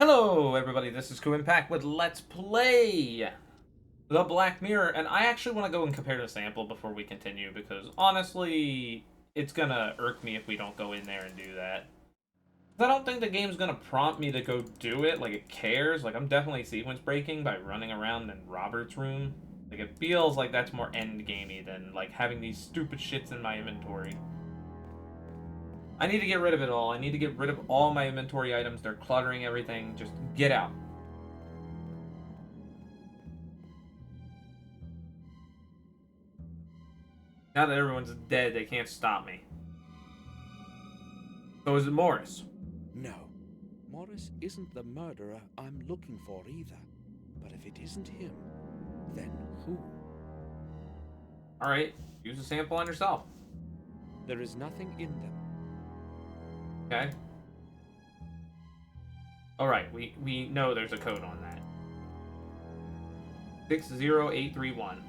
Hello, everybody. This is Kuuimpact with Let's Play The Black Mirror, and I actually want to go and compare the sample before we continue because honestly, it's gonna irk me if we don't go in there and do that. I don't think the game's gonna prompt me to go do it. Like it cares. Like I'm definitely sequence breaking by running around in Robert's room. Like it feels like that's more end gamey than like having these stupid shits in my inventory. I need to get rid of it all. I need to get rid of all my inventory items. They're cluttering everything. Just get out. Now that everyone's dead, they can't stop me. So is it Morris? No, Morris isn't the murderer I'm looking for either. But if it isn't him, then who? Alright, use a sample on yourself. There is nothing in them. Okay. Alright, we know there's a code on that. 60831.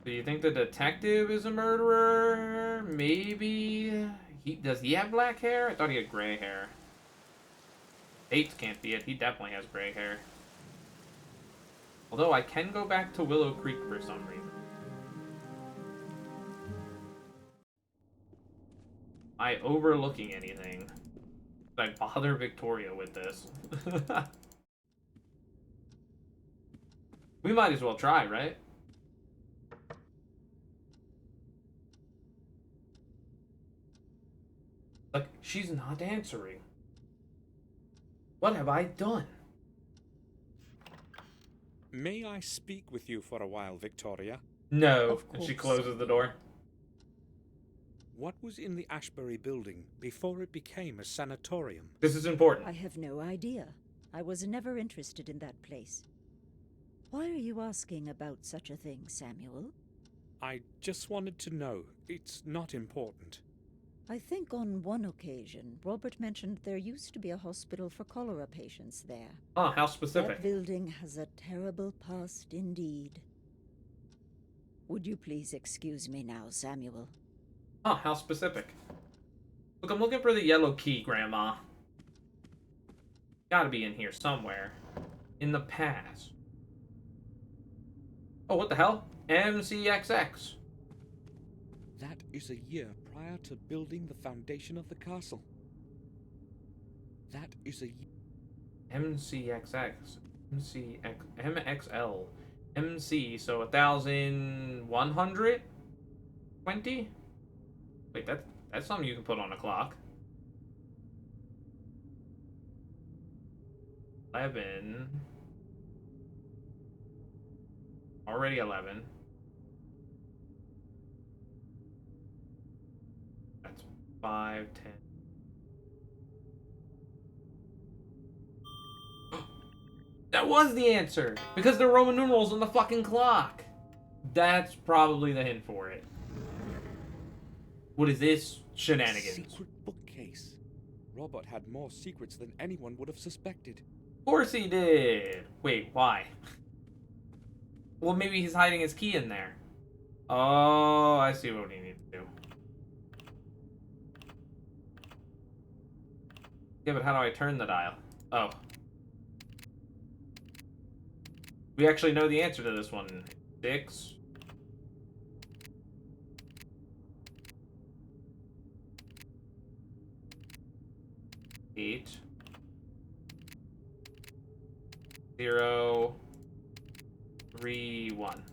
Do you think the detective is a murderer? Maybe. Does he have black hair? I thought he had gray hair. Bates can't be it. He definitely has gray hair. Although I can go back to Willow Creek for some reason. Am I overlooking anything? Should I bother Victoria with this? We might as well try, right? Like, she's not answering. What have I done? May I speak with you for a while, Victoria? No. And she closes the door. What was in the Ashbury building before it became a sanatorium? This is important. I have no idea. I was never interested in that place. Why are you asking about such a thing, Samuel? I just wanted to know. It's not important. I think on one occasion, Robert mentioned there used to be a hospital for cholera patients there. Oh, how specific. That building has a terrible past indeed. Would you please excuse me now, Samuel? Oh, how specific. Look, I'm looking for the yellow key, Grandma. Gotta be in here somewhere. In the past. Oh, what the hell? MCXX. That is a year prior to building the foundation of the castle. That is a MCXX. MXL. MC, so 1,120? Wait, that's something you can put on a clock. 11. Already 11. That's 5, 10. That was the answer! Because there are Roman numerals on the fucking clock! That's probably the hint for it. What is this? Shenanigans. secret bookcase. Robert had more secrets than anyone would have suspected. Of course he did! Wait, why? Well, maybe he's hiding his key in there. Oh, I see what he needs to do. Yeah, but how do I turn the dial? Oh. We actually know the answer to this one. 6. Eight. 0. 3, 1.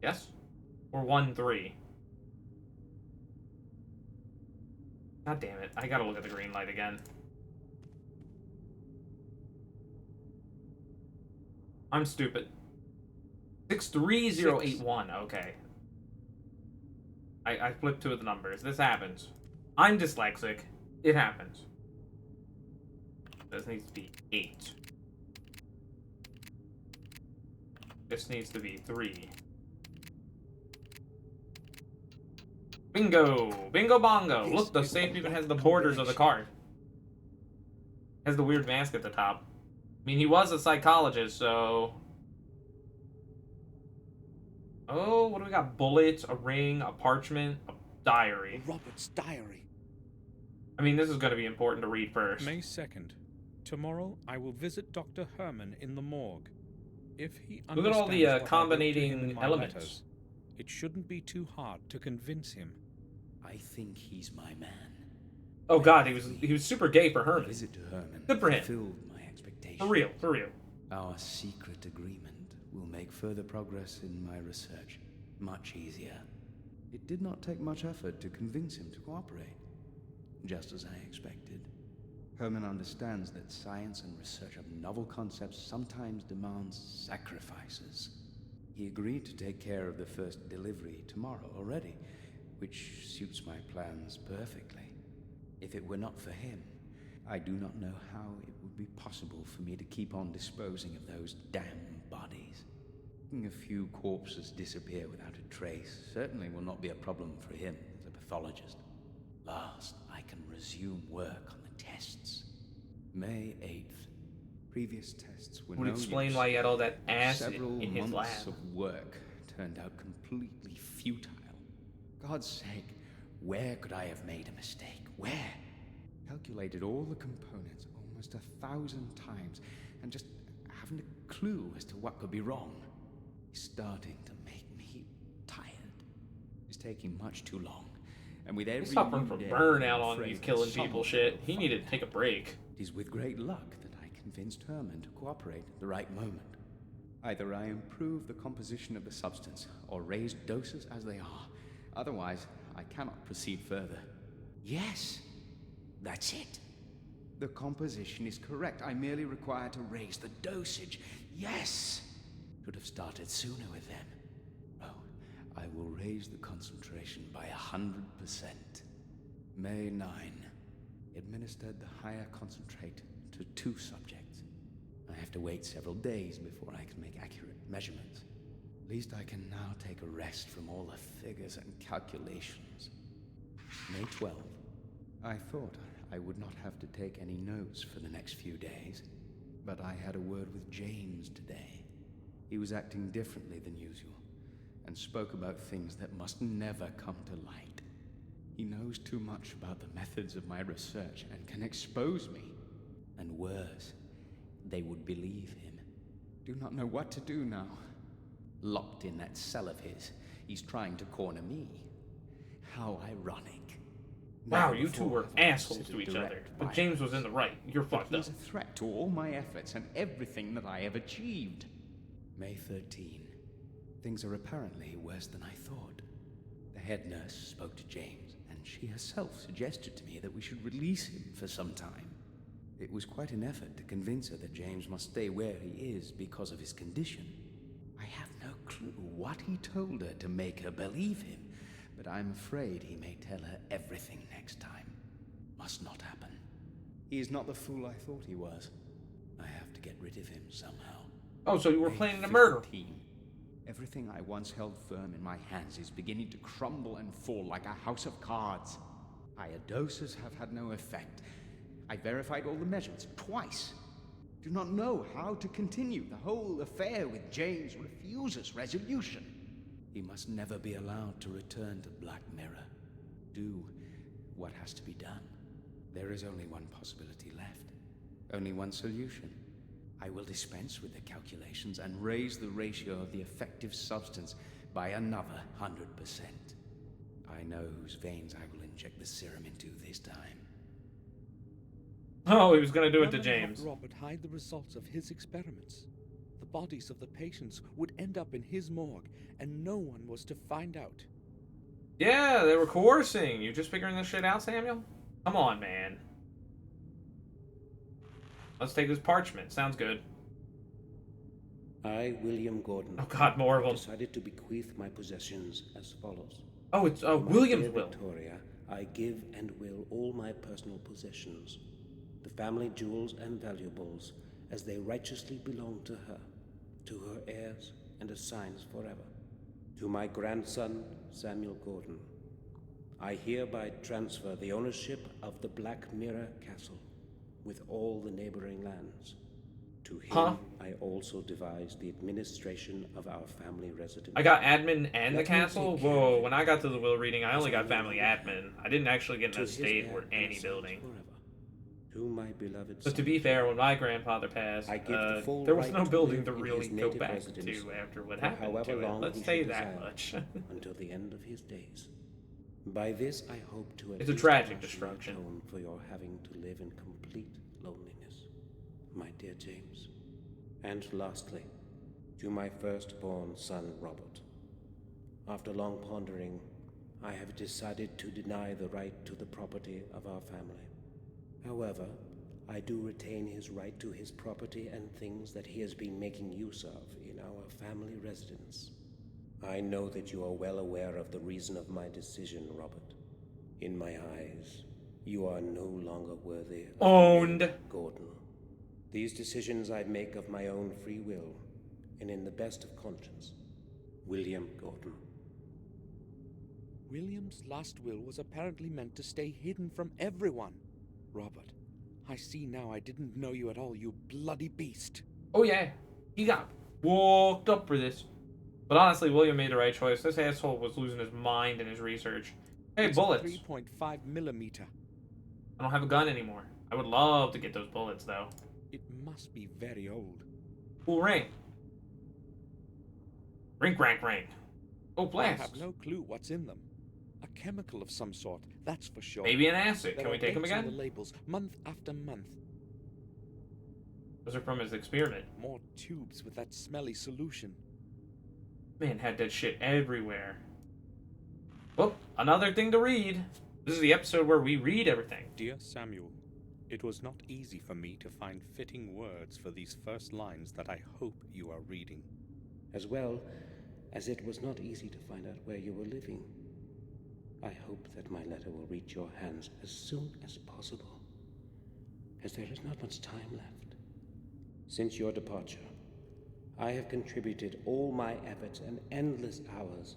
Yes? Or 1, 3. God damn it. I gotta look at the green light again. I'm stupid. 63081. Okay. I flipped two of the numbers. This happens. I'm dyslexic. It happens. This needs to be 8. This needs to be 3. Bingo! Bingo bongo! Look, the safe even has the borders of the card. Has the weird mask at the top. I mean, he was a psychologist, so... Oh, what do we got? Bullets, a ring, a parchment, a diary. Robert's diary. I mean, this is going to be important to read first. May 2nd. Tomorrow I will visit Dr. Herman in the morgue. If he Look at all the understands what I wrote to him combinating in my elements. letters, it shouldn't be too hard to convince him. I think he's my man. Oh god, he was super gay for The Herman. visit to Herman Good for him. fulfilled my expectations. For real, for real. Our secret agreement will make further progress in my research much easier. It did not take much effort to convince him to cooperate, just as I expected. Herman understands that science and research of novel concepts sometimes demands sacrifices. He agreed to take care of the first delivery tomorrow already, which suits my plans perfectly. If it were not for him, I do not know how it would be possible for me to keep on disposing of those damn bodies. Letting a few corpses disappear without a trace certainly will not be a problem for him as a pathologist. Last, I can resume work on the tests. May 8th. Previous tests were Would no explain use. why he had all that acid Several in his months lab. of work turned out completely futile. God's sake, where could I have made a mistake? Where? Calculated all the components almost 1,000 times and just haven't a clue as to what could be wrong. It's starting to make me tired. It's taking much too long. And with every He's suffering new from day, burnout I'm on afraid these that killing someone people shit. will He find needed to out. take a break. It is with great luck that I convinced Herman to cooperate at the right moment. Either I improve the composition of the substance, or raise doses as they are. Otherwise, I cannot proceed further. Yes, that's it. The composition is correct. I merely require to raise the dosage. Yes! Should have started sooner with them. Oh, I will raise the concentration by 100%. May 9. Administered the higher concentrate to 2 subjects. I have to wait several days before I can make accurate measurements. At least I can now take a rest from all the figures and calculations. May 12. I thought I would not have to take any notes for the next few days, but I had a word with James today. He was acting differently than usual, and spoke about things that must never come to light. He knows too much about the methods of my research and can expose me. And worse, they would believe him. Do not know what to do now. Locked in that cell of his, he's trying to corner me. How ironic. Wow, Never you two before were have I assholes to considered each other. direct But James was in the right. You're but fucked up. he's a threat to all my efforts and everything that I have achieved. May 13. Things are apparently worse than I thought. The head nurse spoke to James, and she herself suggested to me that we should release him for some time. It was quite an effort to convince her that James must stay where he is because of his condition. I have no clue what he told her to make her believe him, but I'm afraid he may tell her everything next time. Must not happen. He is not the fool I thought he was. I have to get rid of him somehow. Oh, so you were May planning a murder. 15. Everything I once held firm in my hands is beginning to crumble and fall like a house of cards. Higher doses have had no effect. I verified all the measurements twice. Do not know how to continue. The whole affair with James refuses resolution. He must never be allowed to return to Black Mirror. Do what has to be done. There is only one possibility left. Only one solution. I will dispense with the calculations and raise the ratio of the effective substance by another 100%. I know whose veins I will inject the serum into this time. Oh, he was gonna do it to Herman James. helped Robert hide the results of his experiments. The bodies of the patients would end up in his morgue, and no one was to find out. Yeah, they were coercing. You just figuring this shit out, Samuel? Come on, man. Let's take this parchment. Sounds good. I, William Gordon, Oh god, more of them. decided to bequeath my possessions as follows. Oh, it's To my William's dear will. Victoria, I give and will all my personal possessions, the family jewels and valuables, as they righteously belong to her, to her heirs and assigns forever. To my grandson, Samuel Gordon, I hereby transfer the ownership of the Black Mirror Castle, with all the neighboring lands. To him, Huh? I also devised the administration of our family residence. I got admin and the Let me castle? take care Whoa, of when it, I got to the will reading, I as only I got no family longer admin. have. I didn't actually get To an his estate heir or and any sons building. forever, to my beloved But to son be fair, King, when my grandfather passed, I give the full there was right no to building live to in really his go native back residence to after what for happened however to it. long Let's he say shall that desire, much. until the end of his days. By this I hope to at It's a least tragic partially destruction. atone for your having to live in complete loneliness, my dear James. And lastly, to my firstborn son Robert. After long pondering, I have decided to deny the right to the property of our family. However, I do retain his right to his property and things that he has been making use of in our family residence. I know that you are well aware of the reason of my decision, Robert. In my eyes, you are no longer worthy of Owned. the name Gordon. These decisions I make of my own free will, and in the best of conscience. William Gordon. William's last will was apparently meant to stay hidden from everyone. Robert, I see now I didn't know you at all, you bloody beast. Oh yeah, he got walked up for this. But honestly, William made the right choice. This asshole was losing his mind in his research. Hey, It's bullets. 3.5 millimeter. I don't have a gun anymore. I would love to get those bullets, though. It must be very old. Cool ring. Rink, rank, ring. Oh, I blast. have no clue what's in them. A chemical of some sort, that's for sure. Maybe an acid. There Can we are take him dates on again? the labels, month after month. Those are from his experiment. More tubes with that smelly solution. Man had that shit everywhere. Well, another thing to read. This is the episode where we read everything. Dear Samuel, it was not easy for me to find fitting words for these first lines that I hope you are reading. As well as it was not easy to find out where you were living. I hope that my letter will reach your hands as soon as possible, as there is not much time left. Since your departure, I have contributed all my efforts and endless hours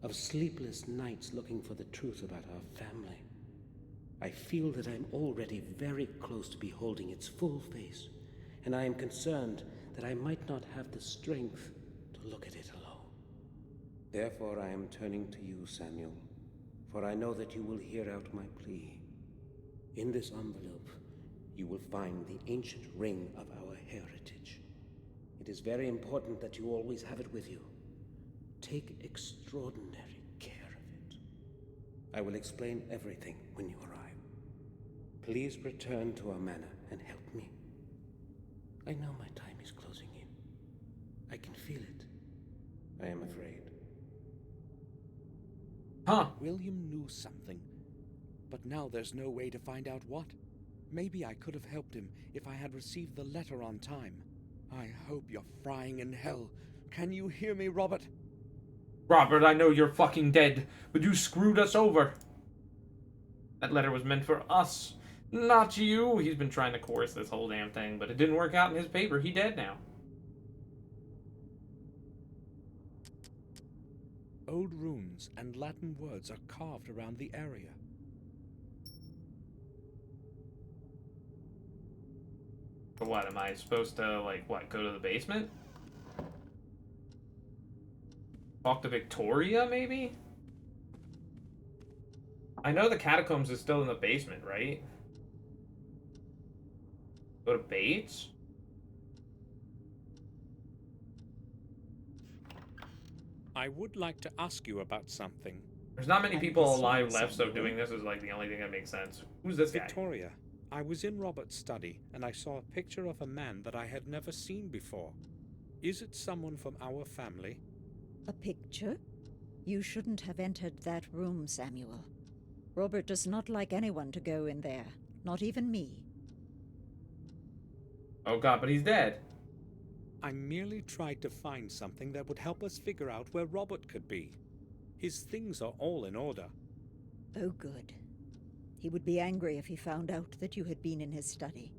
of sleepless nights looking for the truth about our family. I feel that I'm already very close to beholding its full face, and I am concerned that I might not have the strength to look at it alone. Therefore I am turning to you, Samuel, for I know that you will hear out my plea. In this envelope, you will find the ancient ring of our heritage. It is very important that you always have it with you. Take extraordinary care of it. I will explain everything when you arrive. Please return to our manor and help me. I know my time is closing in. I can feel it. I am afraid. Huh. William knew something, but now there's no way to find out what. Maybe I could have helped him if I had received the letter on time. I hope you're frying in hell. Can you hear me, Robert? Robert, I know you're fucking dead, but you screwed us over. That letter was meant for us, not you. He's been trying to coerce this whole damn thing, but it didn't work out in his favor. He dead now. Old runes and Latin words are carved around the area. For what, am I supposed to, like, what, go to the basement? Talk to Victoria, maybe? I know the catacombs is still in the basement, right? Go to Bates? I would like to ask you about something. There's not many I'm people listening, alive left, so Samuel. doing this is, like, the only thing that makes sense. Who's this guy? Victoria, I was in Robert's study and I saw a picture of a man that I had never seen before. Is it someone from our family? A picture? You shouldn't have entered that room, Samuel. Robert does not like anyone to go in there, not even me. Oh god, but he's dead. I merely tried to find something that would help us figure out where Robert could be. His things are all in order. Oh, good. He would be angry if he found out that you had been in his study.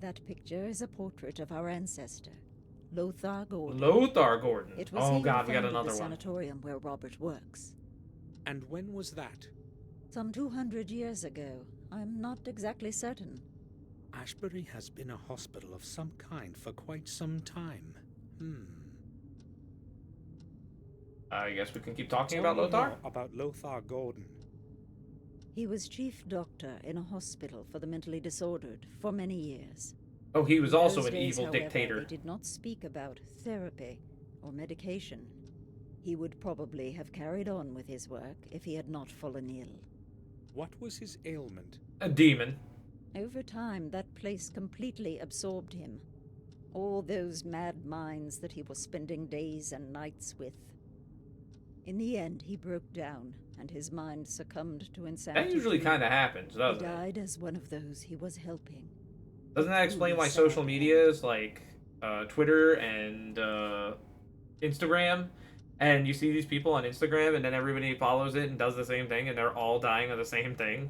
That picture is a portrait of our ancestor, Lothar Gordon. Lothar Gordon. It was Oh he who god, we got founded another the one. sanatorium where Robert works. And when was that? Some 200 years ago. I'm not exactly certain. Ashbury has been a hospital of some kind for quite some time. I guess we can keep talking Tell about me Lothar? more about Lothar Gordon. He was chief doctor in a hospital for the mentally disordered for many years. Oh, he was In also those an days, evil however, dictator. They did not speak about therapy or medication. He would probably have carried on with his work if he had not fallen ill. What was his ailment? A demon. Over time, that place completely absorbed him. All those mad minds that he was spending days and nights with. In the end, he broke down, and his mind succumbed to insanity. That usually too. kind of happens, He doesn't it? died as one of those he was helping. Doesn't that explain why Truly social sad media is like Twitter and Instagram? And you see these people on Instagram, and then everybody follows it and does the same thing, and they're all dying of the same thing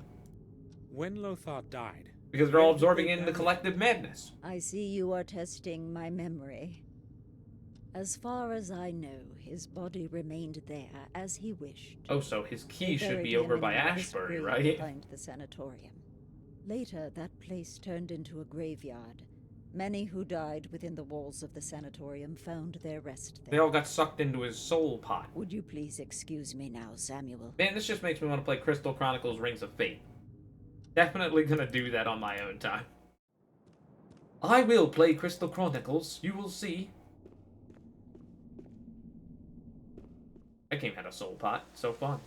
When Lothar died, because they're all where did absorbing they into bury collective madness. I see you are testing my memory. As far as I know, his body remained there as he wished. Oh, so his They key should buried be him over in by a modest Ashbury, grave right? behind the sanatorium. Later, that place turned into a graveyard. Many who died within the walls of the sanatorium found their rest They there. all got sucked into his soul pot. Would you please excuse me now, Samuel? Man, this just makes me want to play Crystal Chronicles Rings of Fate. Definitely gonna do that on my own time. I will play Crystal Chronicles, you will see. That game had a soul pot, so fun.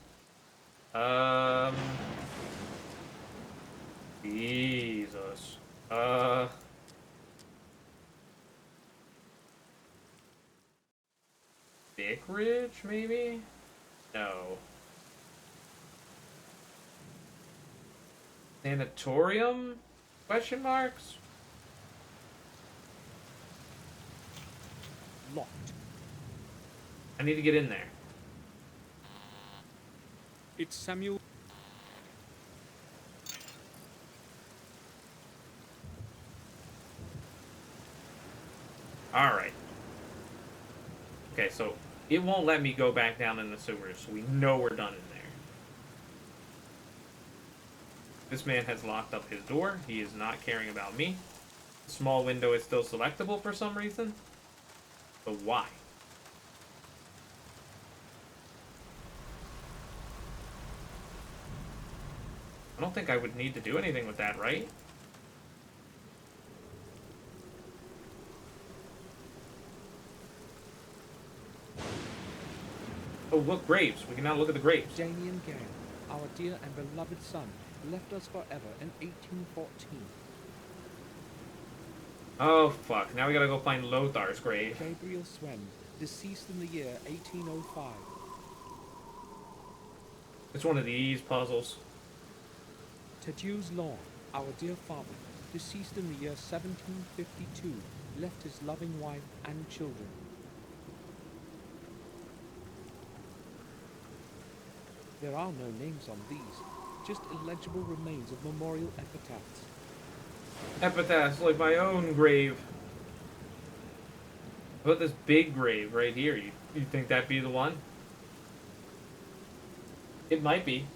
Jesus. Vicarage, maybe? No. Sanatorium? Question marks? locked. I need to get in there. It's Samuel. Alright. Okay, so it won't let me go back down in the sewers, so we know we're done in there. This man has locked up his door. He is not caring about me. The small window is still selectable for some reason. But why? I don't think I would need to do anything with that, right? Oh, look, graves. We can now look at the graves. Damien Gale, our dear and beloved son, left us forever in 1814. Oh, fuck. Now we gotta go find Lothar's grave. Gabriel Swen, deceased in the year 1805. It's one of these puzzles. Tadeusz Law, our dear father, deceased in the year 1752, left his loving wife and children. There are no names on these, just illegible remains of memorial epitaphs. Epitaphs like my own grave. How about this big grave right here? You think that'd be the one? It might be.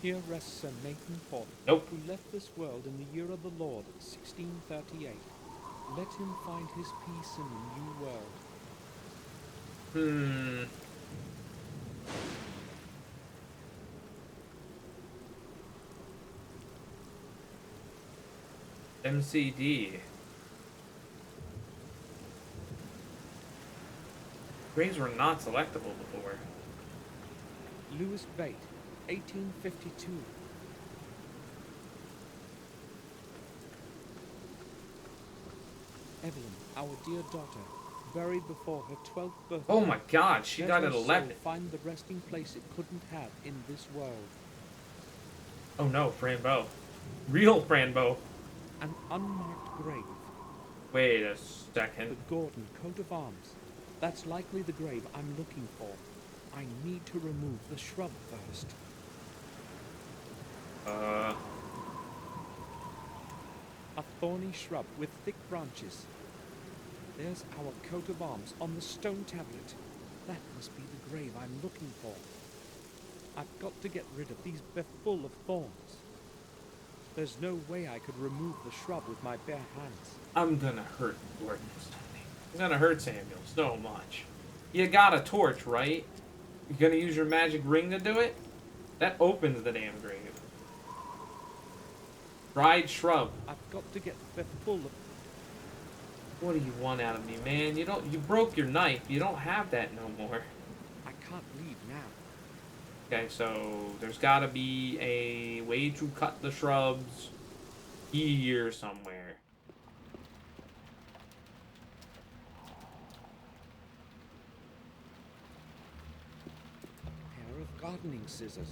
Here rests Sir Nathan Ford, Nope. who left this world in the year of the Lord, 1638. Let him find his peace in the new world. MCD. Graves were not selectable before. Louis Bate, 1852. Evelyn, our dear daughter, buried before her 12th birthday. Oh my god, she Let died her at soul 11. find the resting place it couldn't have in this world. Oh no, Frambeau. Real Frambeau. An unmarked grave. Wait a The second. Gordon coat of arms. That's likely the grave I'm looking for. I need to remove the shrub first. A thorny shrub with thick branches. There's our coat of arms on the stone tablet. That must be the grave I'm looking for. I've got to get rid of these. They're full of thorns. There's no way I could remove the shrub with my bare hands. I'm gonna hurt Gordon this time. I'm gonna hurt Samuel so much. You got a torch, right? You gonna use your magic ring to do it? That opens the damn grave. Dried shrub. I've got to get the full of... What do you want out of me, man? You broke your knife. You don't have that no more. I can't leave now. Okay, so there's gotta be a way to cut the shrubs here somewhere. A pair of gardening scissors.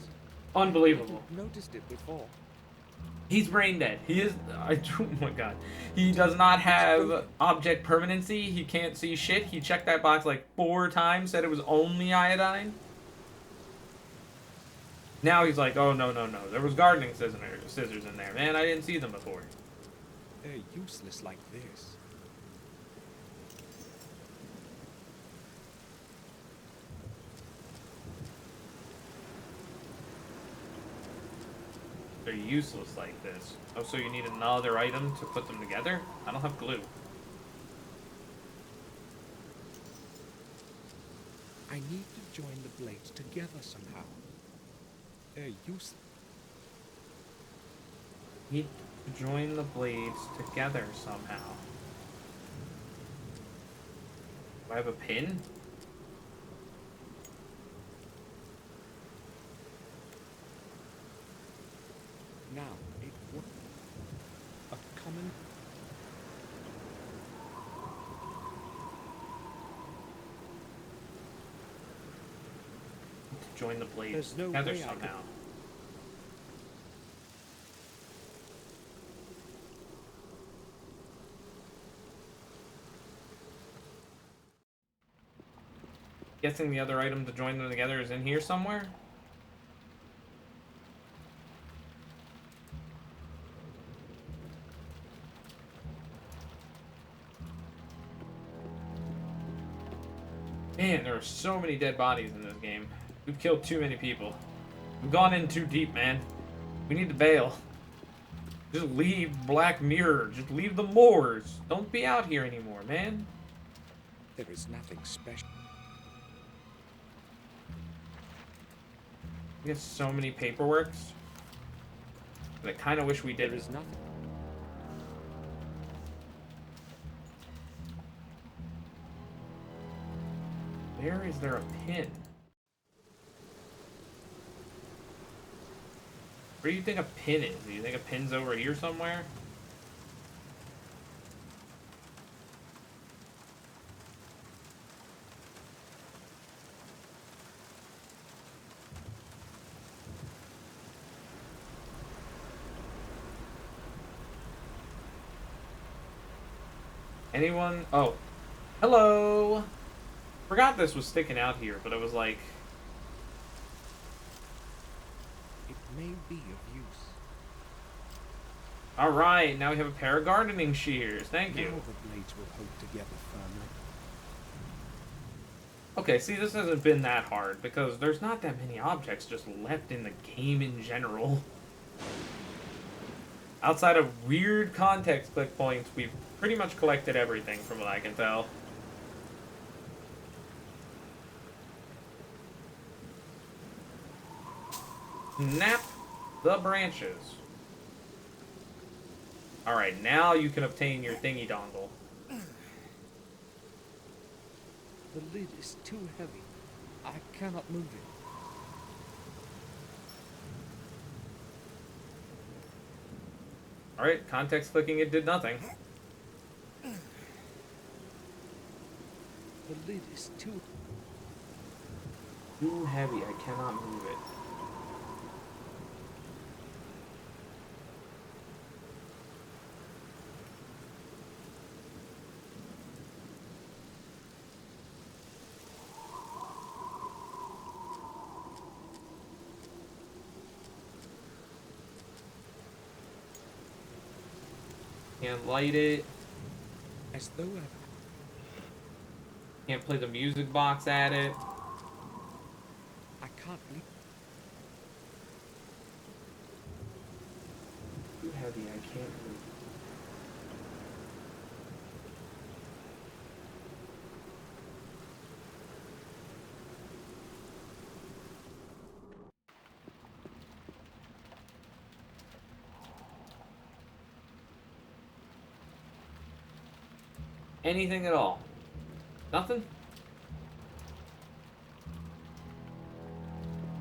Unbelievable. I hadn't noticed it before. He's brain dead. He is. Oh my god. He does not have object permanency. He can't see shit. He checked that box like 4 times, said it was only iodine. Now he's like, oh no. There was gardening scissors in there. Man, I didn't see them before. They're useless like this. They're useless like this. Oh, so you need another item to put them together? I don't have glue. I need to join the blades together somehow. They're useless. Need to join the blades together somehow. Do I have a pin? Now, it would... A common... To join the blades There's no together way I could- somehow. Guessing the other item to join them together is in here somewhere? Man, there are so many dead bodies in this game. We've killed too many people. We've gone in too deep, man. We need to bail. Just leave Black Mirror. Just leave the moors. Don't be out here anymore, man. There is nothing special. We have so many paperworks. But I kind of wish we There did. is nothing. Where is there a pin? Where do you think a pin is? Do you think a pin's over here somewhere? Anyone? Oh. Hello! Forgot this was sticking out here, but it was like... It may be of use. Alright, now we have a pair of gardening shears. Thank Now you. the blades will hold together firmly. Okay, see, this hasn't been that hard, because there's not that many objects just left in the game in general. Outside of weird context click points, we've pretty much collected everything from what I can tell. Snap the branches. Alright, now you can obtain your thingy dongle. The lid is too heavy. I cannot move it. Alright, context clicking it did nothing. The lid is too... Too heavy, I cannot move it. Can't light it. As though I... Can't play the music box at it. I can't leave... Too can't move. Anything at all? Nothing?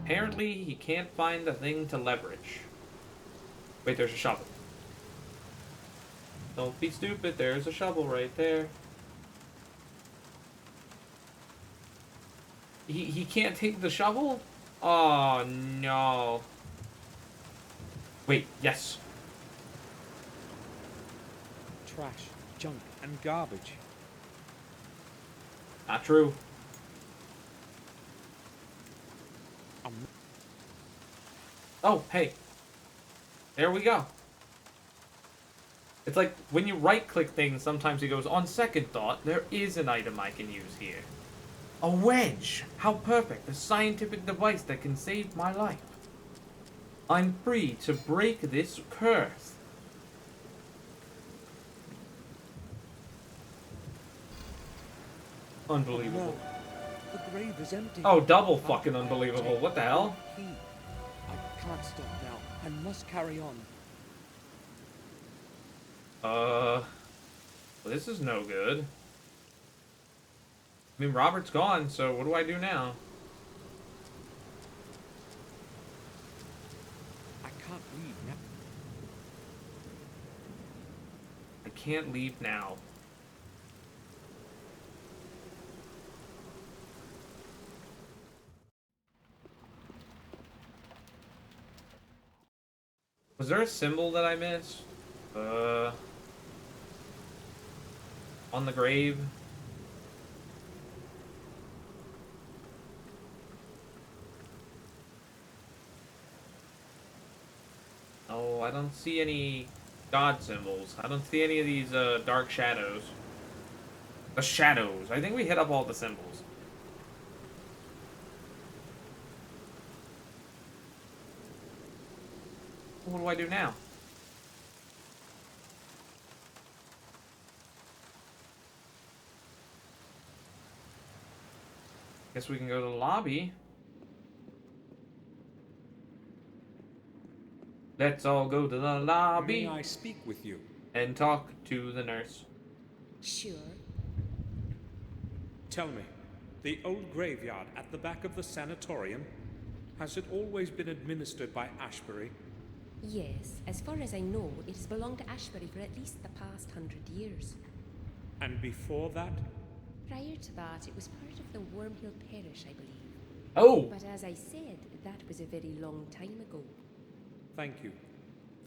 Apparently, he can't find a thing to leverage. Wait, there's a shovel. Don't be stupid, there's a shovel right there. He can't take the shovel? Oh, no. Wait, yes. Trash, junk, and garbage. Not true. Oh, hey. There we go. It's like, when you right-click things, sometimes it goes, on second thought, there is an item I can use here. A wedge! How perfect, a scientific device that can save my life. I'm free to break this curse. Unbelievable. The grave is empty. Oh, double fucking unbelievable. What the hell? Key. I can't stop now. I must carry on. Well, this is no good. I mean, Robert's gone, so what do I do now? I can't leave now. I can't leave now. Was there a symbol that I missed? On the grave? Oh, I don't see any god symbols. I don't see any of these dark shadows. The shadows. I think we hit up all the symbols. What do I do now? Guess we can go to the lobby. Let's all go to the lobby May I speak with you? and talk to the nurse. Sure. Tell me, the old graveyard at the back of the sanatorium, has it always been administered by Ashbury? Yes, as far as I know, it has belonged to Ashbury for at least the past 100 years. And before that? Prior to that, it was part of the Wormhill Parish, I believe. Oh! But as I said, that was a very long time ago. Thank you.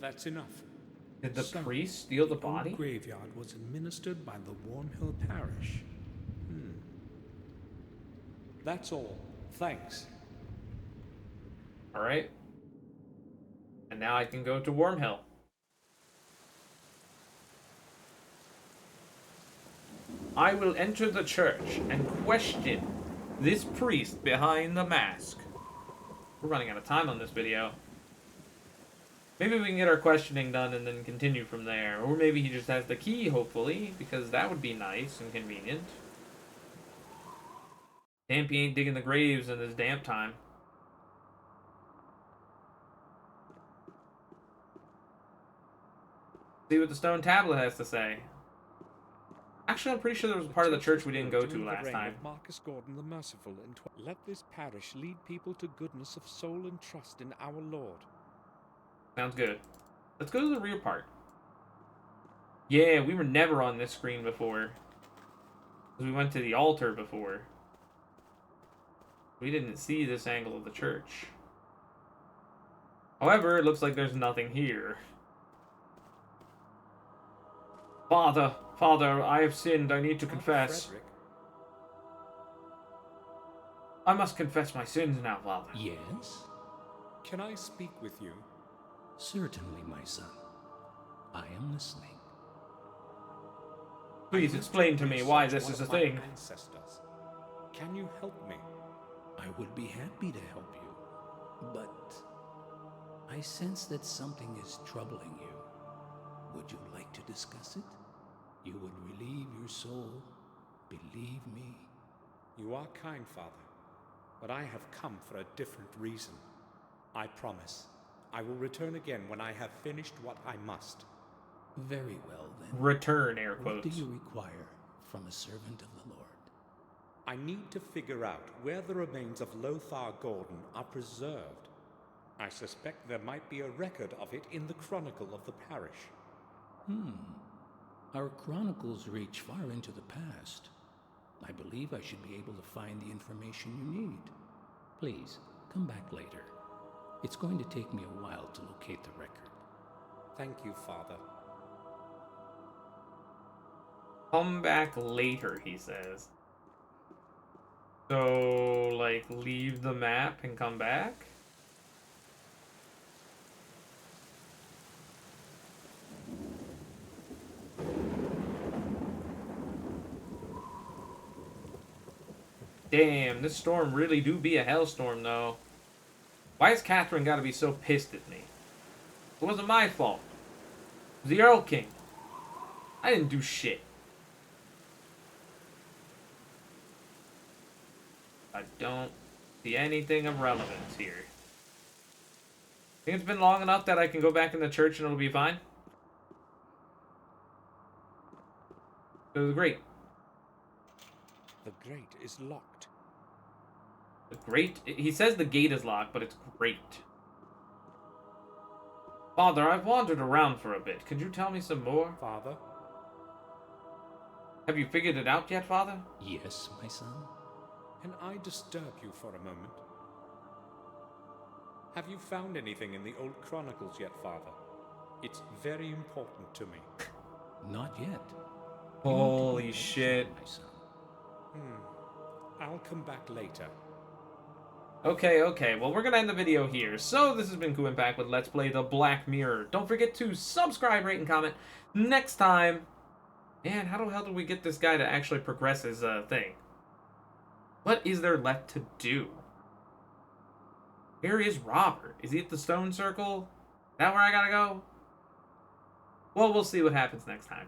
That's enough. Did the So, priest steal the old body? graveyard was administered by the Wormhill Parish. That's all. Thanks. Alright. And now I can go to Wormhill. I will enter the church and question this priest behind the mask. We're running out of time on this video. Maybe we can get our questioning done and then continue from there. Or maybe he just has the key, hopefully, because that would be nice and convenient. Dampy ain't digging the graves in this damp time. See what the stone tablet has to say. Actually, I'm pretty sure there was a part of the church we didn't go to During the last reign time. of Marcus Gordon the Merciful, let this parish lead people to goodness of soul and trust in our Lord. Sounds good. Let's go to the rear part. Yeah, we were never on this screen before. Because we went to the altar before. We didn't see this angle of the church. However, it looks like there's nothing here. Father, I have sinned. I need to confess. Frederick, I must confess my sins now, Father. Yes? can I speak with you? Certainly, my son. I am listening. Please explain to me why this is a thing. Ancestors. Can you help me? I would be happy to help you, but I sense that something is troubling you. Would you like to discuss it? You would relieve your soul. Believe me. You are kind, Father, but I have come for a different reason. I promise. I will return again when I have finished what I must. Very well, then. Return, air What do quotes. you require from a servant of the Lord? I need to figure out where the remains of Lothar Gordon are preserved. I suspect there might be a record of it in the chronicle of the parish. Our chronicles reach far into the past. I believe I should be able to find the information you need. Please, come back later. It's going to take me a while to locate the record. Thank you, Father. Come back later, he says. So, like, leave the map and come back? Damn, this storm really do be a hellstorm, though. Why has Catherine got to be so pissed at me? It wasn't my fault. It was the Earl King. I didn't do shit. I don't see anything of relevance here. Think it's been long enough that I can go back in the church and it'll be fine? It was great. The grate is locked. The grate? He says the gate is locked, but it's great. Father, I've wandered around for a bit. Could you tell me some more? Father? Have you figured it out yet, Father? Yes, my son? Can I disturb you for a moment? Have you found anything in the old chronicles yet, Father? It's very important to me. Not yet. Holy You need to be shit. patient, my son. I'll come back later. Okay, well, we're gonna end the video here. So, this has been Kuuimpact with Let's Play The Black Mirror. Don't forget to subscribe, rate, and comment. Next time... Man, how the hell did we get this guy to actually progress his, thing? What is there left to do? Where is Robert? Is he at the stone circle? Is that where I gotta go? Well, we'll see what happens next time.